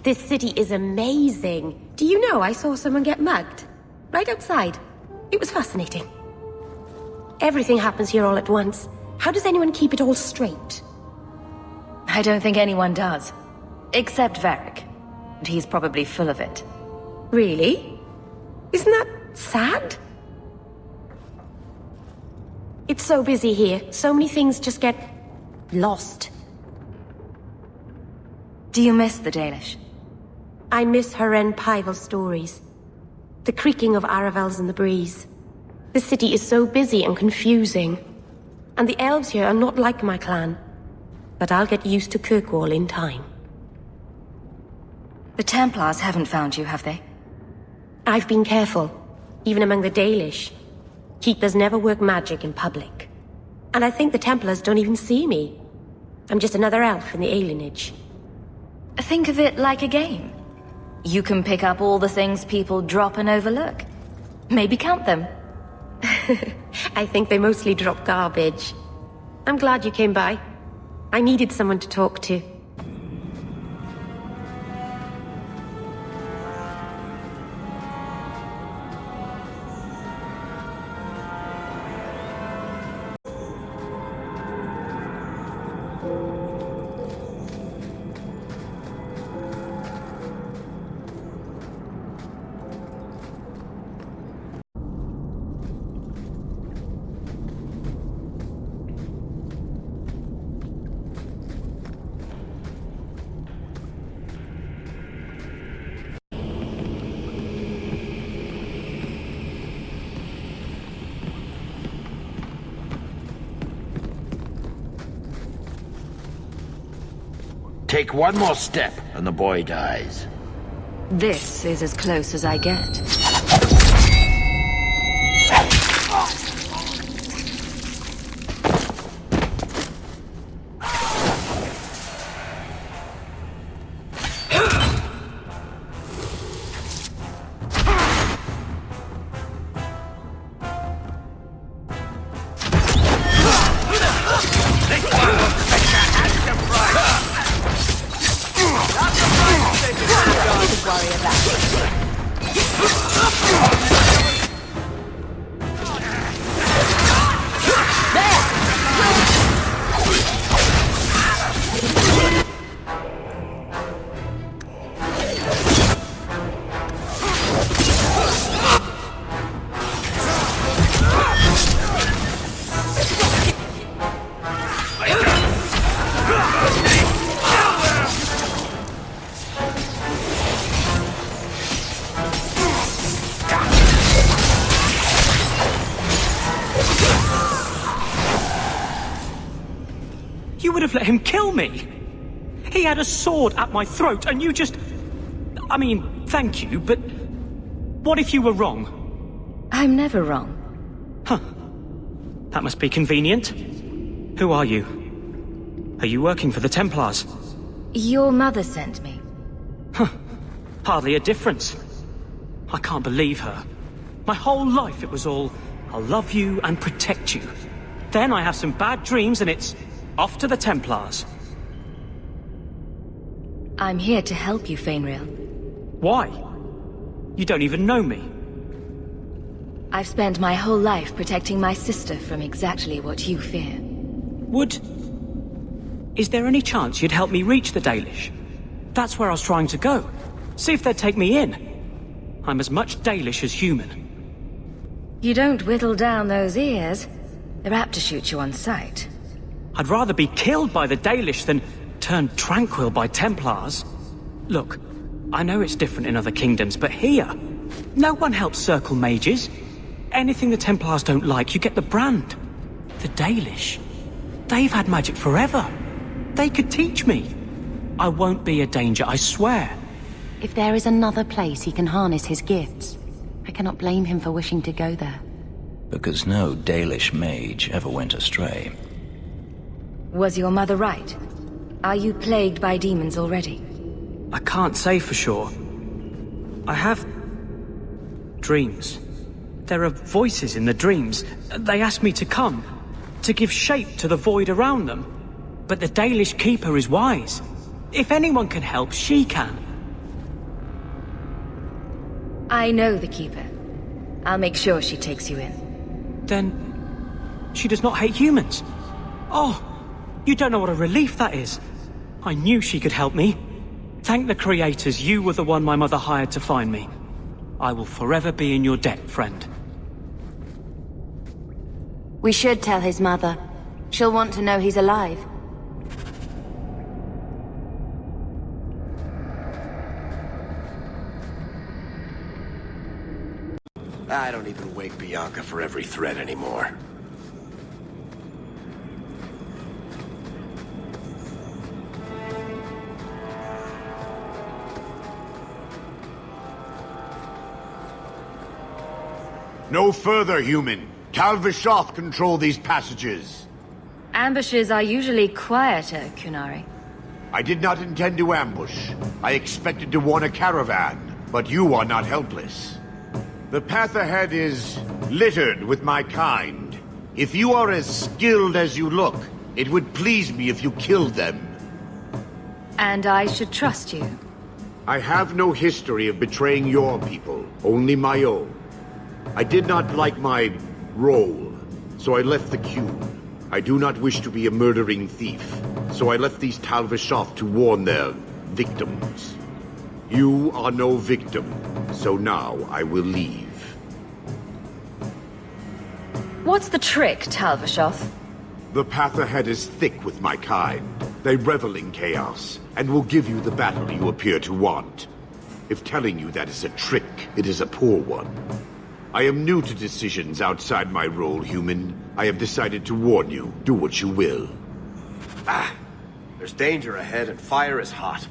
This city is amazing. Do you know I saw someone get mugged? Right outside. It was fascinating. Everything happens here all at once. How does anyone keep it all straight? I don't think anyone does. Except Varric. And he's probably full of it. Really? Isn't that sad? It's so busy here. So many things just get lost. Do you miss the Dalish? I miss Haren Pival stories. The creaking of Aravels in the breeze. The city is so busy and confusing. And the elves here are not like my clan. But I'll get used to Kirkwall in time. The Templars haven't found you, have they? I've been careful, even among the Dalish. Keepers never work magic in public. And I think the Templars don't even see me. I'm just another elf in the alienage. Think of it like a game. You can pick up all the things people drop and overlook. Maybe count them. I think they mostly drop garbage. I'm glad you came by. I needed someone to talk to. Take one more step, and the boy dies. This is as close as I get. Let him kill me. He had a sword at my throat and you just... I mean, thank you, but what if you were wrong? I'm never wrong. Huh. That must be convenient. Who are you? Are you working for the Templars? Your mother sent me. Huh. Hardly a difference. I can't believe her. My whole life it was all, I'll love you and protect you. Then I have some bad dreams and it's... off to the Templars. I'm here to help you, Fainrail. Why? You don't even know me. I've spent my whole life protecting my sister from exactly what you fear. Is there any chance you'd help me reach the Dalish? That's where I was trying to go. See if they'd take me in. I'm as much Dalish as human. You don't whittle down those ears. They're apt to shoot you on sight. I'd rather be killed by the Dalish than turned tranquil by Templars. Look, I know it's different in other kingdoms, but here, no one helps circle mages. Anything the Templars don't like, you get the brand. The Dalish, they've had magic forever. They could teach me. I won't be a danger, I swear. If there is another place he can harness his gifts, I cannot blame him for wishing to go there. Because no Dalish mage ever went astray. Was your mother right? Are you plagued by demons already? I can't say for sure. I have... dreams. There are voices in the dreams. They ask me to come, to give shape to the void around them. But the Dalish Keeper is wise. If anyone can help, she can. I know the Keeper. I'll make sure she takes you in. Then she does not hate humans. Oh, you don't know what a relief that is. I knew she could help me. Thank the creators, you were the one my mother hired to find me. I will forever be in your debt, friend. We should tell his mother. She'll want to know he's alive. I don't even wake Bianca for every threat anymore. No further, human. Tal Vishoth control these passages. Ambushes are usually quieter, Kunari. I did not intend to ambush. I expected to warn a caravan, but you are not helpless. The path ahead is littered with my kind. If you are as skilled as you look, it would please me if you killed them. And I should trust you. I have no history of betraying your people, only my own. I did not like my role, so I left the queue. I do not wish to be a murdering thief, so I left these Tal Vishoth to warn their victims. You are no victim, so now I will leave. What's the trick, Tal Vishoth? The path ahead is thick with my kind. They revel in chaos, and will give you the battle you appear to want. If telling you that is a trick, it is a poor one. I am new to decisions outside my role, human. I have decided to warn you. Do what you will. There's danger ahead and fire is hot.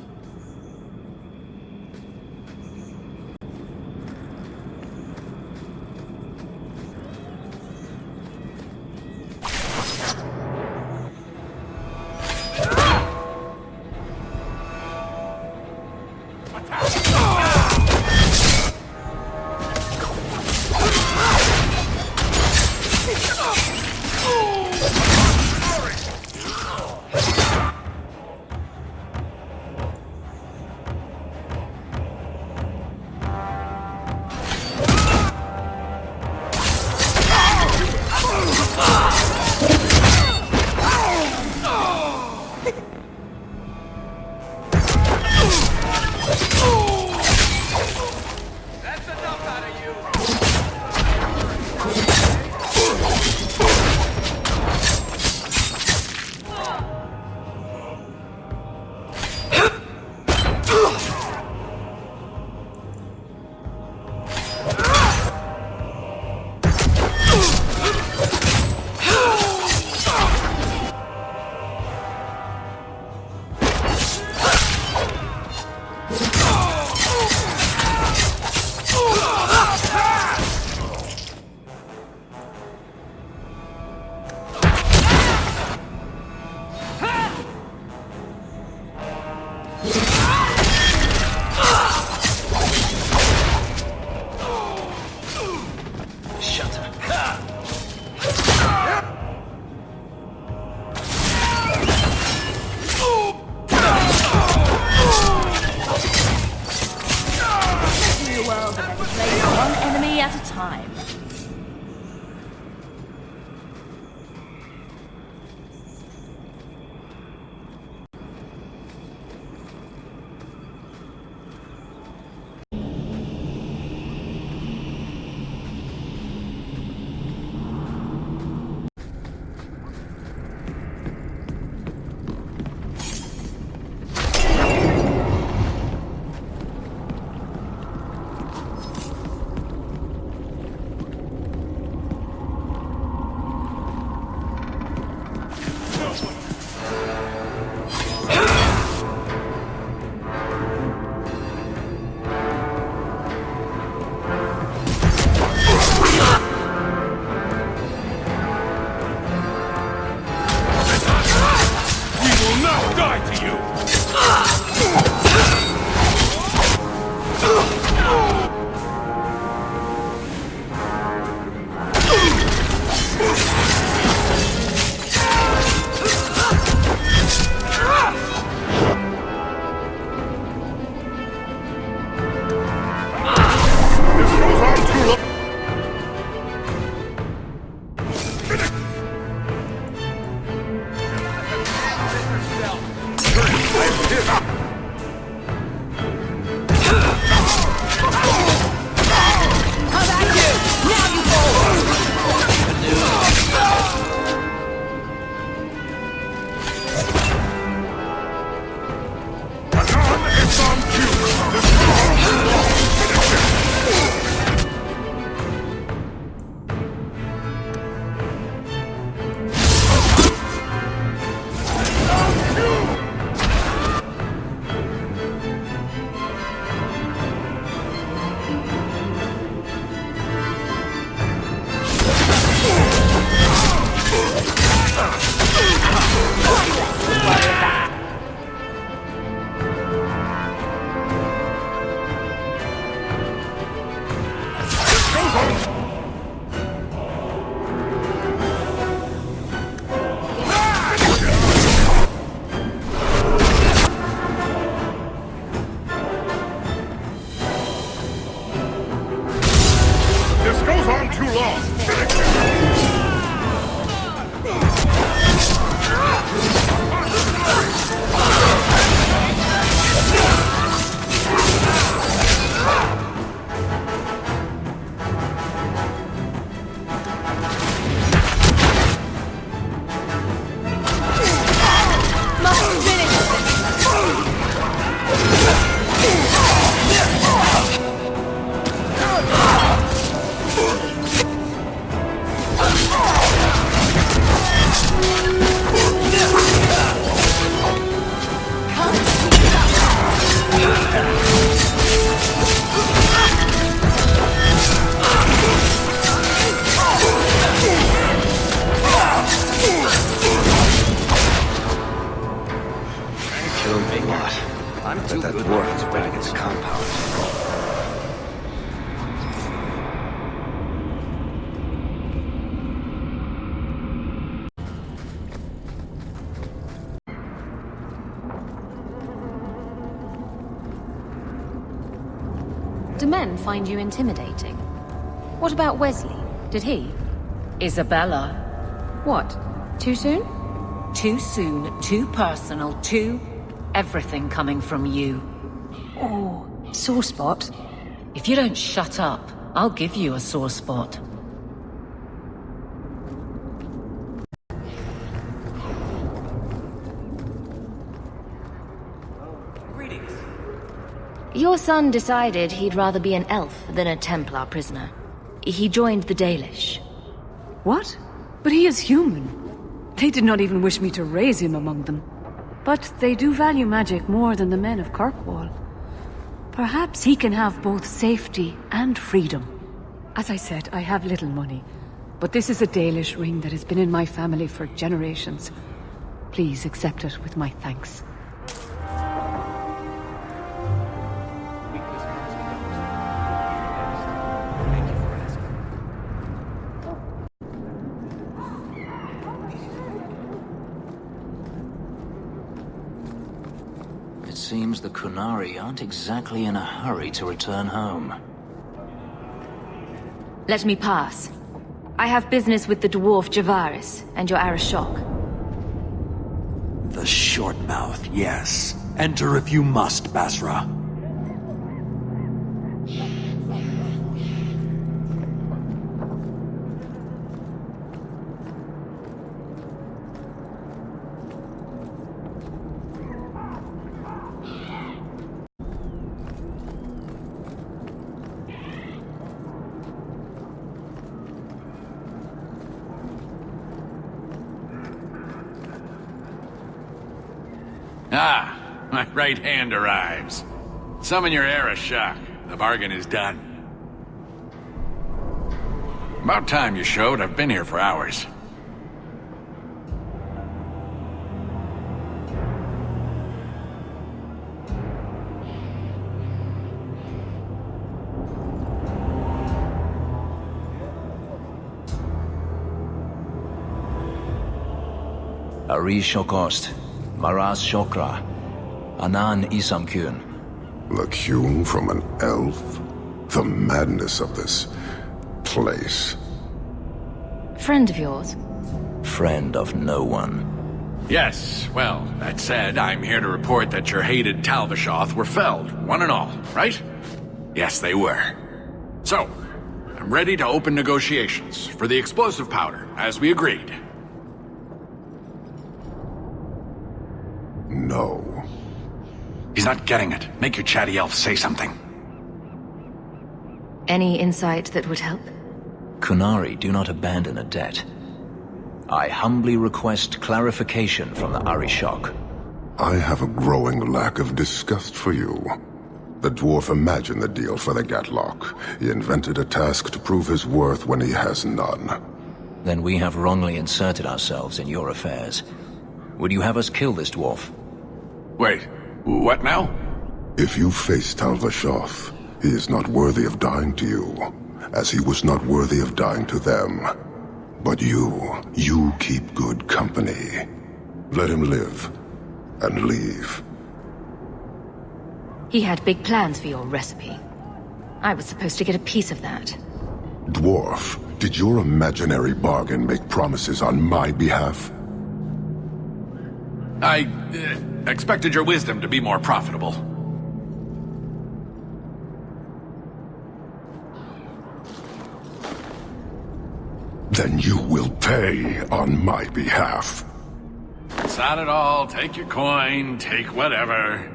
killed a lot. I bet that dwarf is waiting at the compound. Do men find you intimidating? What about Wesley? Did he? Isabella. What? Too soon? Too soon, too personal, too... everything coming from you. Oh, sore spot? If you don't shut up, I'll give you a sore spot. Your son decided he'd rather be an elf than a Templar prisoner. He joined the Dalish. What? But he is human. They did not even wish me to raise him among them. But they do value magic more than the men of Kirkwall. Perhaps he can have both safety and freedom. As I said, I have little money. But this is a Dalish ring that has been in my family for generations. Please accept it with my thanks. It seems the Kunari aren't exactly in a hurry to return home. Let me pass. I have business with the dwarf Javaris and your Arashok. The short mouth, yes. Enter if you must, Basra. Ah, my right hand arrives. Summon your Arashok. The bargain is done. About time you showed. I've been here for hours. Ari Shokost, Maras Shokra, Anan Isamkun. The Kyun from an elf? The madness of this place. Friend of yours? Friend of no one. Yes, well, that said, I'm here to report that your hated Talvishoth were felled, one and all, right? Yes, they were. So, I'm ready to open negotiations for the explosive powder, as we agreed. No. He's not getting it. Make your chatty elf say something. Any insight that would help? Kunari do not abandon a debt. I humbly request clarification from the Arishok. I have a growing lack of disgust for you. The dwarf imagined the deal for the Gatlock. He invented a task to prove his worth when he has none. Then we have wrongly inserted ourselves in your affairs. Would you have us kill this dwarf? Wait, what now? If you face Talvishoth, he is not worthy of dying to you, as he was not worthy of dying to them. But you keep good company. Let him live, and leave. He had big plans for your recipe. I was supposed to get a piece of that. Dwarf, did your imaginary bargain make promises on my behalf? I expected your wisdom to be more profitable. Then you will pay on my behalf. It's not at all. Take your coin, take whatever.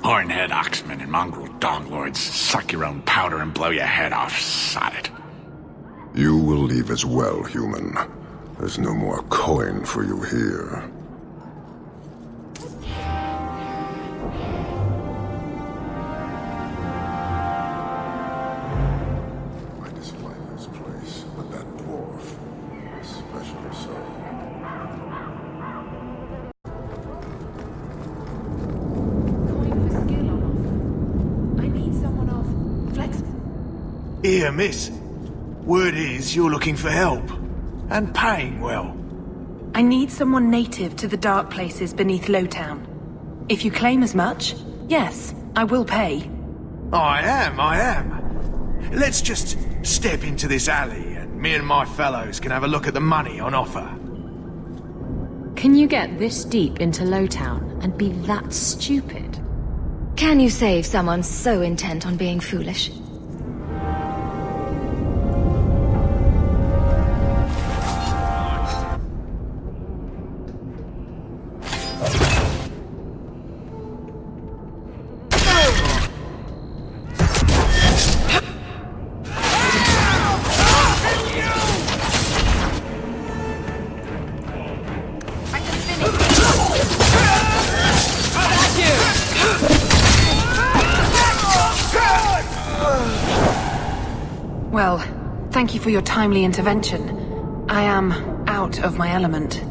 Hornhead oxmen and mongrel donglords suck your own powder and blow your head off. Sod it. You will leave as well, human. There's no more coin for you here. I dislike this place, but that dwarf, especially so. Here, miss. Word is you're looking for help. And paying well. I need someone native to the dark places beneath Lowtown. If you claim as much, yes, I will pay. I am. Let's just step into this alley and me and my fellows can have a look at the money on offer. Can you get this deep into Lowtown and be that stupid? Can you save someone so intent on being foolish? Well, thank you for your timely intervention. I am out of my element.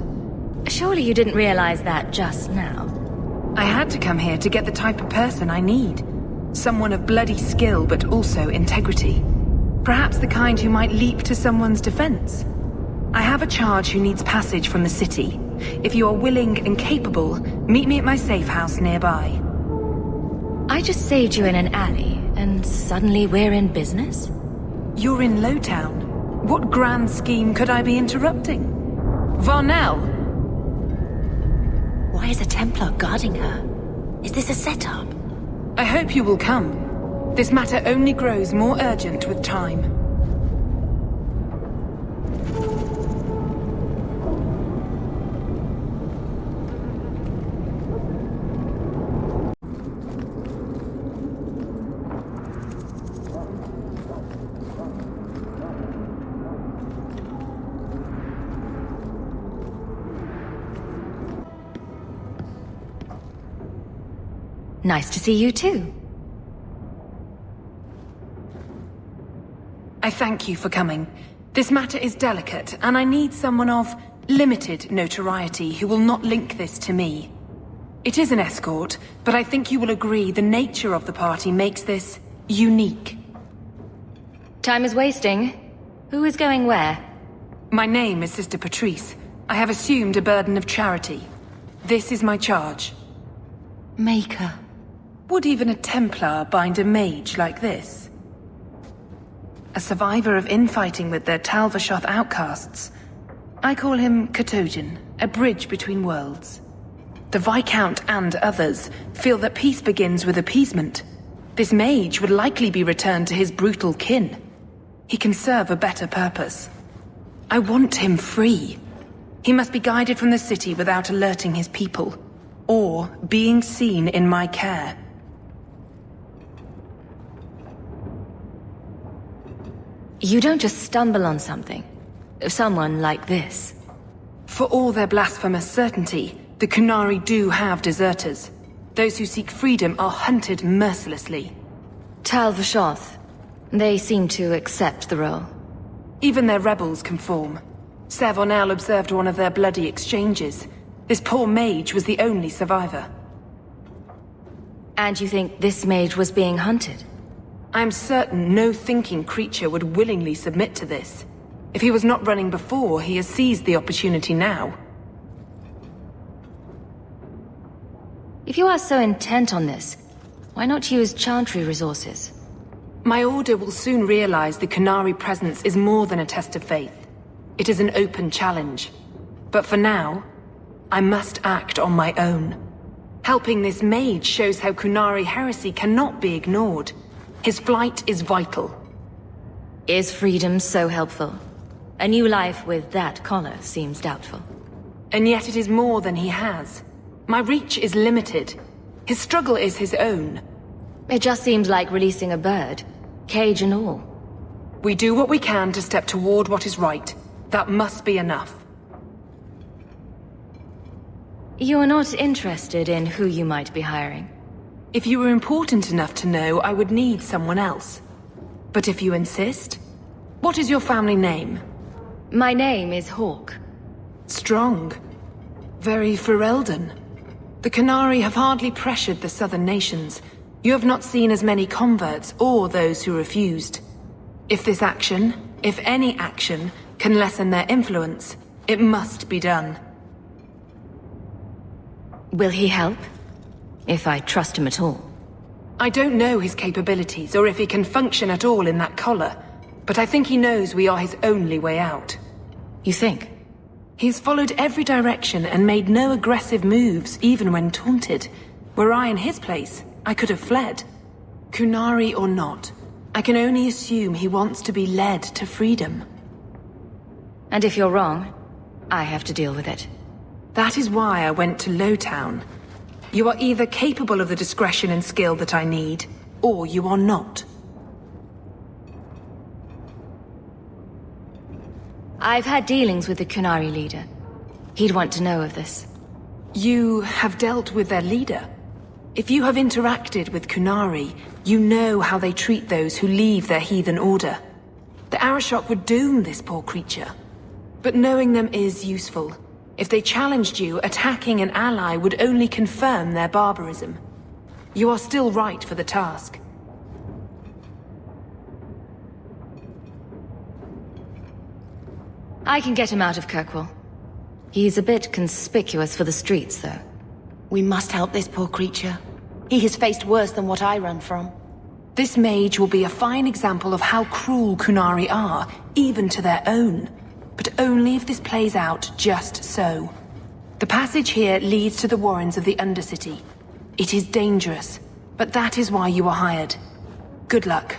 Surely you didn't realize that just now. I had to come here to get the type of person I need. Someone of bloody skill, but also integrity. Perhaps the kind who might leap to someone's defense. I have a charge who needs passage from the city. If you are willing and capable, meet me at my safe house nearby. I just saved you in an alley, and suddenly we're in business? You're in Lowtown. What grand scheme could I be interrupting? Varnell! Why is a Templar guarding her? Is this a setup? I hope you will come. This matter only grows more urgent with time. Nice to see you too. I thank you for coming. This matter is delicate, and I need someone of limited notoriety who will not link this to me. It is an escort, but I think you will agree the nature of the party makes this unique. Time is wasting. Who is going where? My name is Sister Patrice. I have assumed a burden of charity. This is my charge. Maker. Would even a Templar bind a mage like this? A survivor of infighting with their Talvashoth outcasts. I call him Katojan, a bridge between worlds. The Viscount and others feel that peace begins with appeasement. This mage would likely be returned to his brutal kin. He can serve a better purpose. I want him free. He must be guided from the city without alerting his people, or being seen in my care. You don't just stumble on something. Someone like this. For all their blasphemous certainty, the Qunari do have deserters. Those who seek freedom are hunted mercilessly. Talvashoth. They seem to accept the role. Even their rebels conform. Savonel observed one of their bloody exchanges. This poor mage was the only survivor. And you think this mage was being hunted? I'm certain no thinking creature would willingly submit to this. If he was not running before, he has seized the opportunity now. If you are so intent on this, why not use Chantry resources? My order will soon realize the Qunari presence is more than a test of faith. It is an open challenge. But for now, I must act on my own. Helping this mage shows how Qunari heresy cannot be ignored. His flight is vital. Is freedom so helpful? A new life with that collar seems doubtful. And yet it is more than he has. My reach is limited. His struggle is his own. It just seems like releasing a bird, cage and all. We do what we can to step toward what is right. That must be enough. You are not interested in who you might be hiring? If you were important enough to know, I would need someone else. But if you insist, what is your family name? My name is Hawke. Strong. Very Ferelden. The Qunari have hardly pressured the southern nations. You have not seen as many converts or those who refused. If this action, if any action, can lessen their influence, it must be done. Will he help? If I trust him at all. I don't know his capabilities, or if he can function at all in that collar, but I think he knows we are his only way out. You think? He's followed every direction and made no aggressive moves, even when taunted. Were I in his place, I could have fled. Kunari or not, I can only assume he wants to be led to freedom. And if you're wrong, I have to deal with it. That is why I went to Lowtown. You are either capable of the discretion and skill that I need, or you are not. I've had dealings with the Kunari leader. He'd want to know of this. You have dealt with their leader? If you have interacted with Kunari, you know how they treat those who leave their heathen order. The Arashok would doom this poor creature. But knowing them is useful. If they challenged you, attacking an ally would only confirm their barbarism. You are still right for the task. I can get him out of Kirkwall. He's a bit conspicuous for the streets, though. We must help this poor creature. He has faced worse than what I run from. This mage will be a fine example of how cruel Kunari are, even to their own. But only if this plays out just so. The passage here leads to the warrens of the Undercity. It is dangerous, but that is why you are hired. Good luck.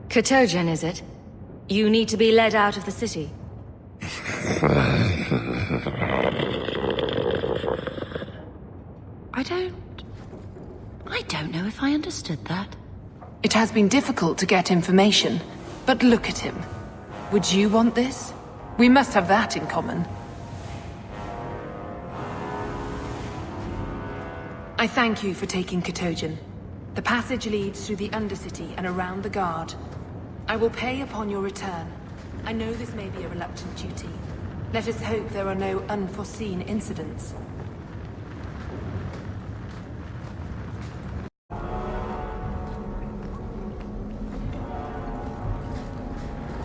Kotojan, is it? You need to be led out of the city. I don't know if I understood that. It has been difficult to get information, but look at him. Would you want this? We must have that in common. I thank you for taking Kotojan. The passage leads through the Undercity and around the Guard. I will pay upon your return. I know this may be a reluctant duty. Let us hope there are no unforeseen incidents.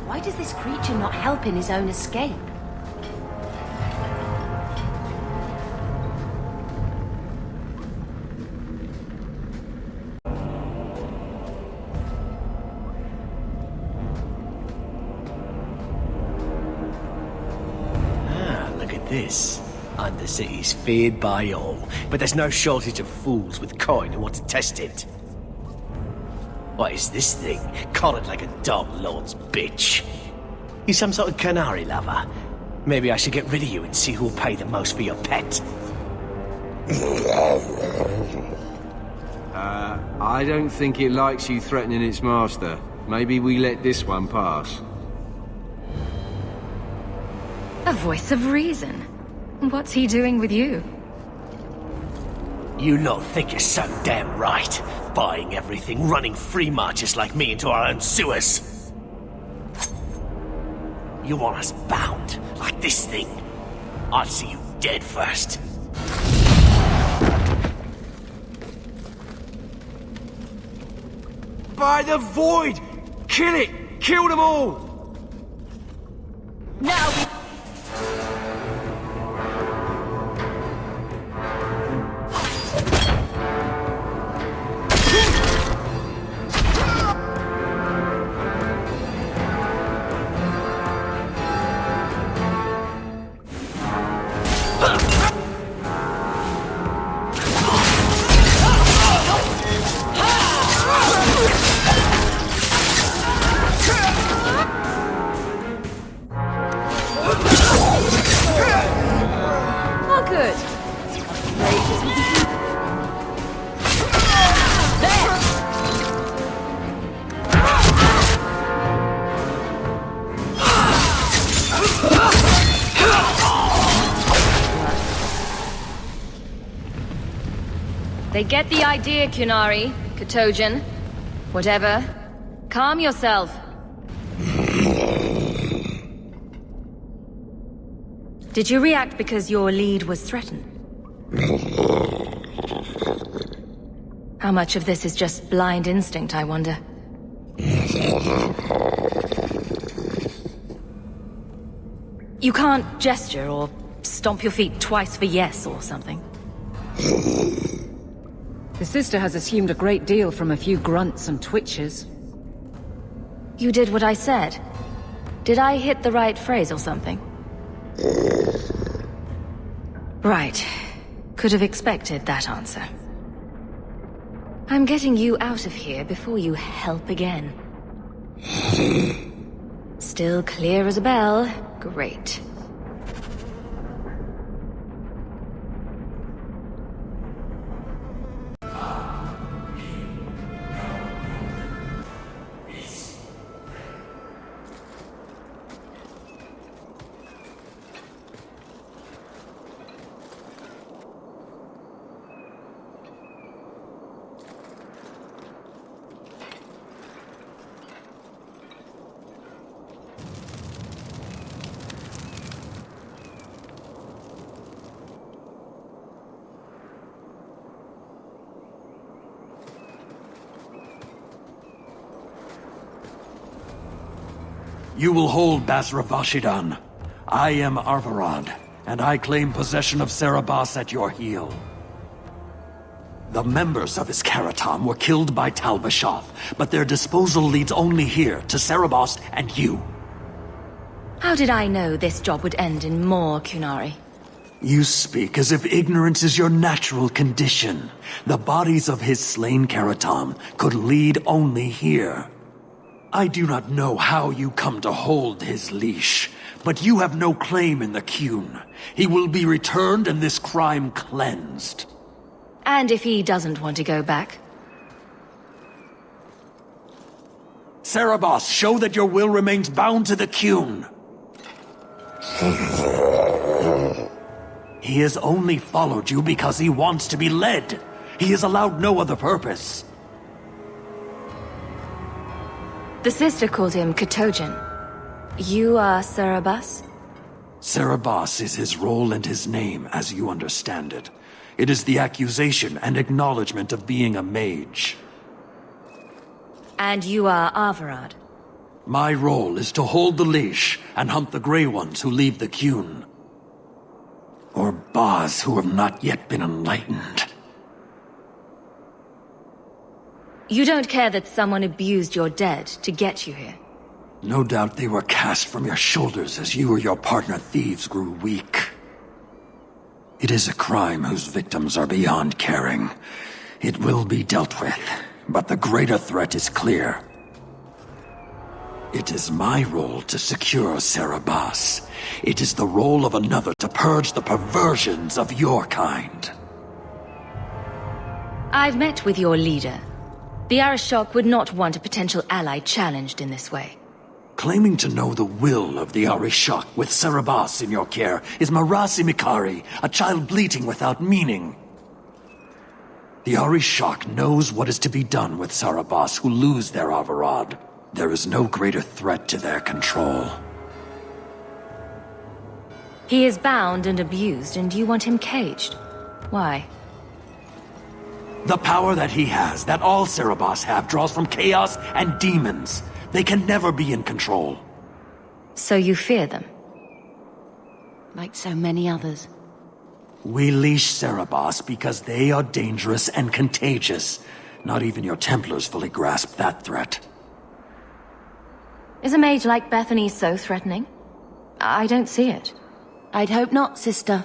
Why does this creature not help in his own escape? Look at this. Undercity's feared by all, but there's no shortage of fools with coin who want to test it. What is this thing? Collared like a dog lord's bitch. You some sort of canary lover? Maybe I should get rid of you and see who'll pay the most for your pet. I don't think it likes you threatening its master. Maybe we let this one pass. A voice of reason. What's he doing with you? You lot think you're so damn right. Buying everything, running free marches like me into our own sewers. You want us bound, like this thing? I'd see you dead first. By the void! Kill it! Kill them all! Now we... They get the idea, Kunari, Kotojan. Whatever. Calm yourself. Did you react because your lead was threatened? How much of this is just blind instinct, I wonder? You can't gesture or stomp your feet twice for yes or something. The sister has assumed a great deal from a few grunts and twitches. You did what I said. Did I hit the right phrase or something? Right. Could have expected that answer. I'm getting you out of here before you help again. Still clear as a bell. Great. You will hold Basravashidan. I am Arvarad, and I claim possession of Serabas at your heel. The members of his Karatam were killed by Tal Vashoth, but their disposal leads only here, to Serabas and you. How did I know this job would end in more Qunari? You speak as if ignorance is your natural condition. The bodies of his slain Karatam could lead only here. I do not know how you come to hold his leash, but you have no claim in the Qun. He will be returned and this crime cleansed. And if he doesn't want to go back? Serabas, show that your will remains bound to the Qun. He has only followed you because he wants to be led. He has allowed no other purpose. The sister called him Katojan. You are Serabas? Serabas is his role and his name, as you understand it. It is the accusation and acknowledgement of being a mage. And you are Arvarad? My role is to hold the leash and hunt the Grey Ones who leave the Qun. Or Baz who have not yet been enlightened. You don't care that someone abused your dead to get you here? No doubt they were cast from your shoulders as you or your partner thieves grew weak. It is a crime whose victims are beyond caring. It will be dealt with, but the greater threat is clear. It is my role to secure Serabas. It is the role of another to purge the perversions of your kind. I've met with your leader. The Arishok would not want a potential ally challenged in this way. Claiming to know the will of the Arishok with Serabas in your care is Marasi Mikari, a child bleating without meaning. The Arishok knows what is to be done with Serabas who lose their Arvarad. There is no greater threat to their control. He is bound and abused, and you want him caged. Why? The power that he has, that all Serabas have, draws from chaos and demons. They can never be in control. So you fear them? Like so many others. We leash Serabas because they are dangerous and contagious. Not even your Templars fully grasp that threat. Is a mage like Bethany so threatening? I don't see it. I'd hope not, sister.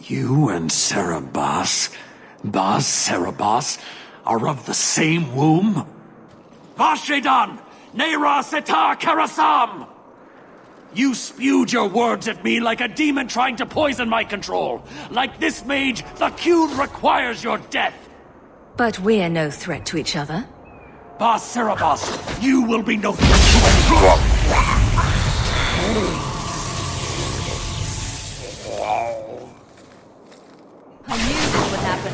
You and Serabas, Baz Serabas, are of the same womb? Vashedan! Neira Setar Karasam! You spewed your words at me like a demon trying to poison my control. Like this mage, the Qun requires your death. But we're no threat to each other. Baz Serabas, you will be no threat to anyone. I knew this would happen.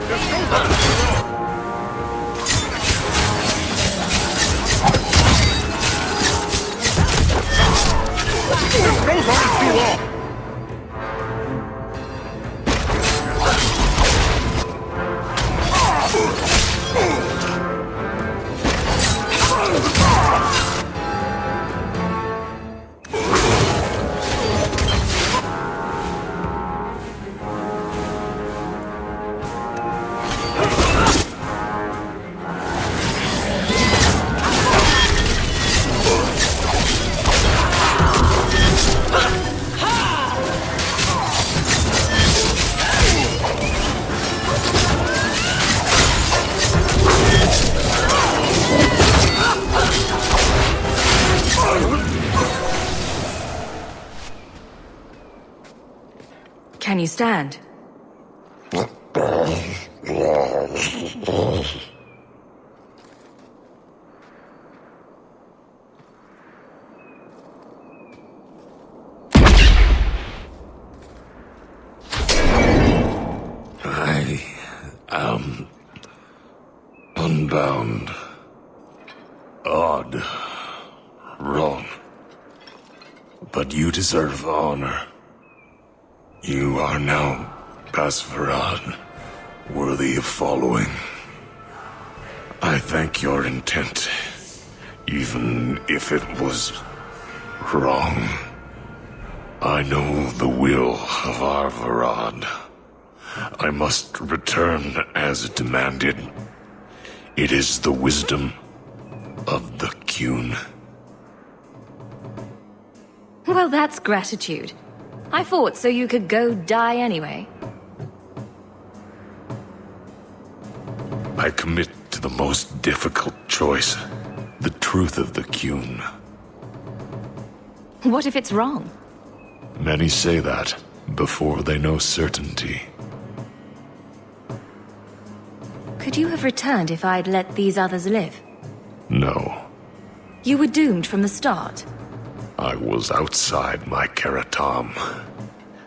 This goes on too long! Can you stand? I am unbound. Odd. Wrong. But you deserve honor. You are now Basvarad, worthy of following. I thank your intent, even if it was wrong. I know the will of Arvarad. I must return as demanded. It is the wisdom of the Qun. Well, that's gratitude. I fought so you could go die anyway. I commit to the most difficult choice, the truth of the Qun. What if it's wrong? Many say that before they know certainty. Could you have returned if I'd let these others live? No, You were doomed from the start. I was outside my Keratam.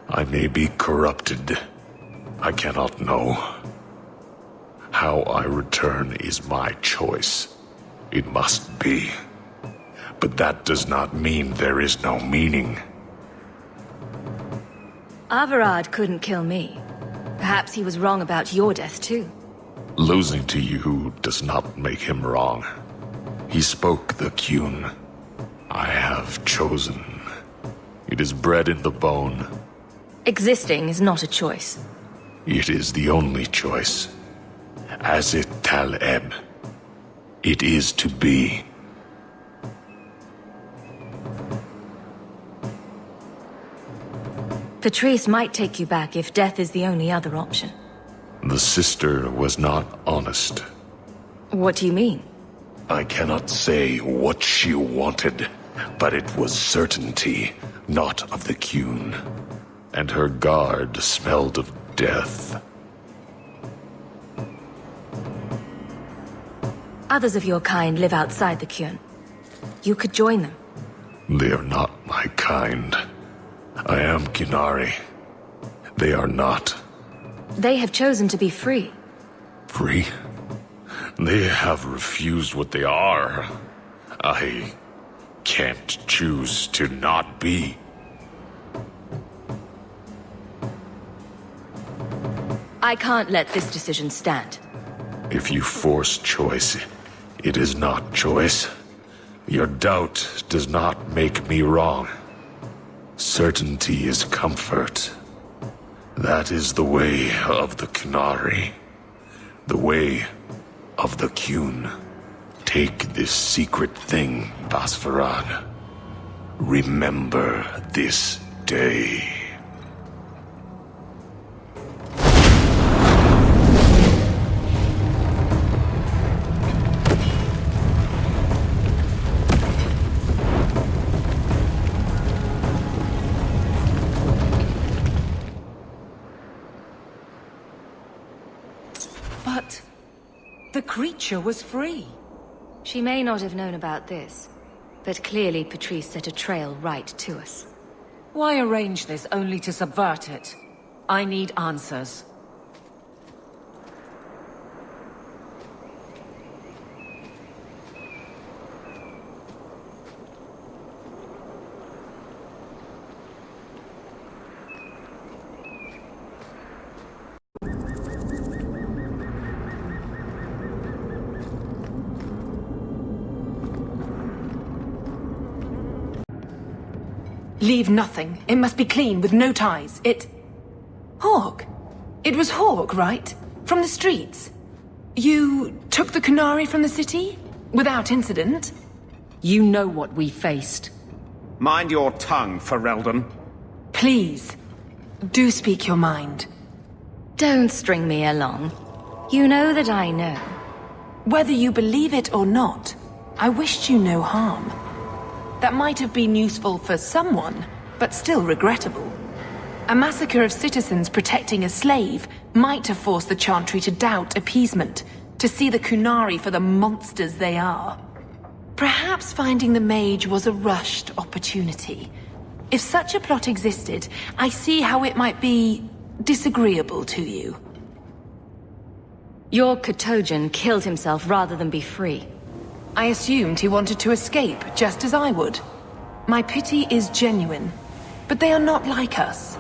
I may be corrupted. I cannot know. How I return is my choice. It must be. But that does not mean there is no meaning. Arvarad couldn't kill me. Perhaps he was wrong about your death too. Losing to you does not make him wrong. He spoke the Qun. I have chosen. It is bred in the bone. Existing is not a choice. It is the only choice. As it Taleb. It is to be. Patrice might take you back if death is the only other option. The sister was not honest. What do you mean? I cannot say what she wanted, but it was certainty, not of the Qun. And her guard smelled of death. Others of your kind live outside the Qun. You could join them. They are not my kind. I am Qunari. They are not. They have chosen to be free. Free? They have refused what they are. I can't choose to not be. I can't let this decision stand. If you force choice, it is not choice. Your doubt does not make me wrong. Certainty is comfort. That is the way of the Qunari. The way of the Qun. Take this secret thing, Basvarad. Remember this day. But the creature was free. She may not have known about this, but clearly Patrice set a trail right to us. Why arrange this only to subvert it? I need answers. Leave nothing. It must be clean, with no ties. Hawke. It was Hawke, right? From the streets. You took the Qunari from the city? Without incident? You know what we faced. Mind your tongue, Ferelden. Please, do speak your mind. Don't string me along. You know that I know. Whether you believe it or not, I wished you no harm. That might have been useful for someone, but still regrettable. A massacre of citizens protecting a slave might have forced the Chantry to doubt appeasement, to see the Qunari for the monsters they are. Perhaps finding the mage was a rushed opportunity. If such a plot existed, I see how it might be disagreeable to you. Your Katojan killed himself rather than be free. I assumed he wanted to escape, just as I would. My pity is genuine, but they are not like us.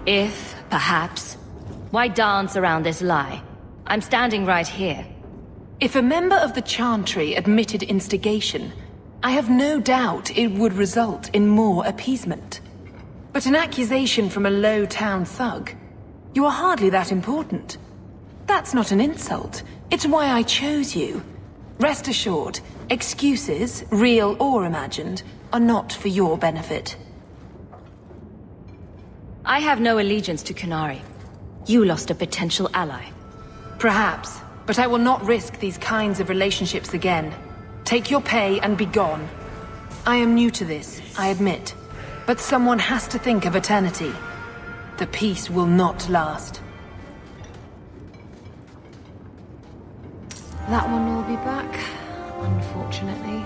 If, perhaps, why dance around this lie? I'm standing right here. If a member of the Chantry admitted instigation, I have no doubt it would result in more appeasement. But an accusation from a low-town thug? You are hardly that important. That's not an insult. It's why I chose you. Rest assured, excuses, real or imagined, are not for your benefit. I have no allegiance to Qunari. You lost a potential ally. Perhaps, but I will not risk these kinds of relationships again. Take your pay and be gone. I am new to this, I admit. But someone has to think of eternity. The peace will not last. That one will be back, unfortunately.